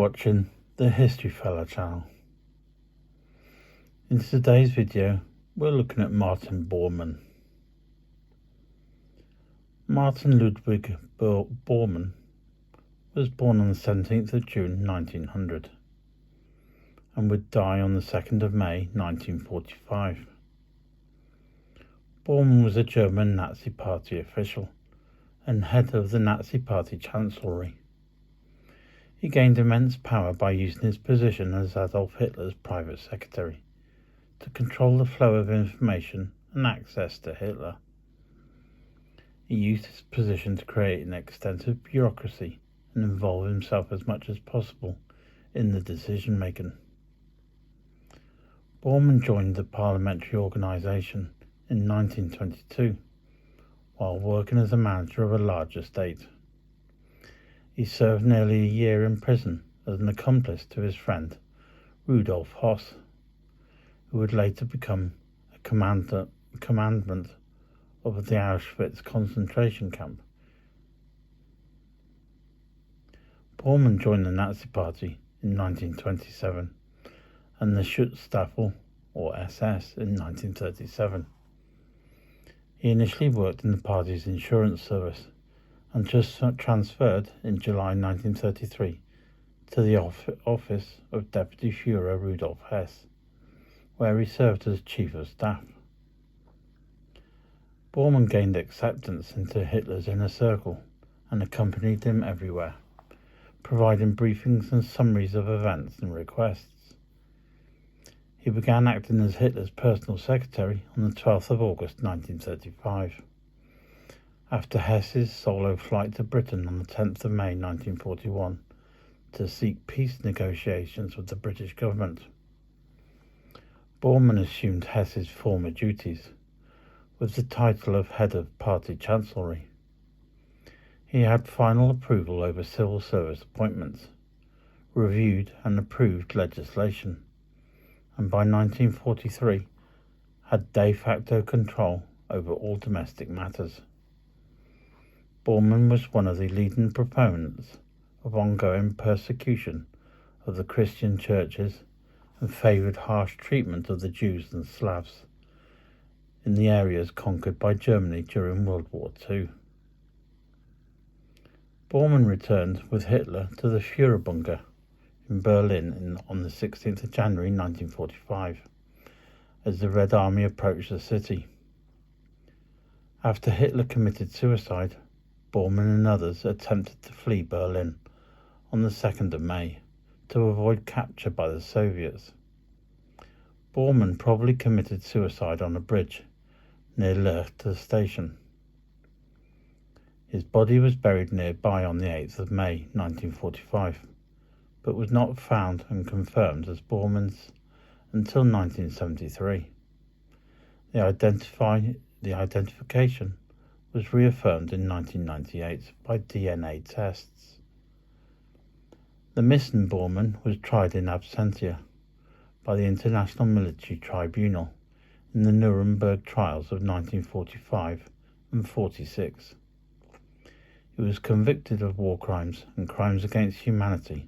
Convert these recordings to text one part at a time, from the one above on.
watching the History Fella channel. In today's video, we're looking at Martin Bormann. Martin Ludwig Bormann was born on the 17th of June 1900 and would die on the 2nd of May 1945. Bormann was a German Nazi Party official and head of the Nazi Party Chancellery. He gained immense power by using his position as Adolf Hitler's private secretary to control the flow of information and access to Hitler. He used his position to create an extensive bureaucracy and involve himself as much as possible in the decision-making. Bormann joined the parliamentary organisation in 1922 while working as a manager of a large estate. He served nearly a year in prison as an accomplice to his friend Rudolf Höss, who would later become a commandant of the Auschwitz concentration camp. Bormann joined the Nazi Party in 1927 and the Schutzstaffel, or SS, in 1937. He initially worked in the party's insurance service and just transferred in July 1933 to the office of Deputy Führer Rudolf Hess, where he served as Chief of Staff. Bormann gained acceptance into Hitler's inner circle and accompanied him everywhere, providing briefings and summaries of events and requests. He began acting as Hitler's personal secretary on the 12th of August 1935. After Hess's solo flight to Britain on the 10th of May 1941 to seek peace negotiations with the British government, Bormann assumed Hess's former duties with the title of Head of Party Chancellery. He had final approval over civil service appointments, reviewed and approved legislation, and by 1943 had de facto control over all domestic matters. Bormann was one of the leading proponents of ongoing persecution of the Christian churches and favoured harsh treatment of the Jews and Slavs in the areas conquered by Germany during World War II. Bormann returned with Hitler to the Führerbunker in Berlin on the 16th of January 1945 as the Red Army approached the city. After Hitler committed suicide, Bormann and others attempted to flee Berlin on the 2nd of May to avoid capture by the Soviets. Bormann probably committed suicide on a bridge near Lehrte station. His body was buried nearby on the 8th of May 1945, but was not found and confirmed as Bormann's until 1973. The identification was reaffirmed in 1998 by DNA tests. The missing Bormann was tried in absentia by the International Military Tribunal in the Nuremberg trials of 1945 and 46. He was convicted of war crimes and crimes against humanity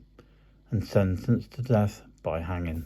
and sentenced to death by hanging.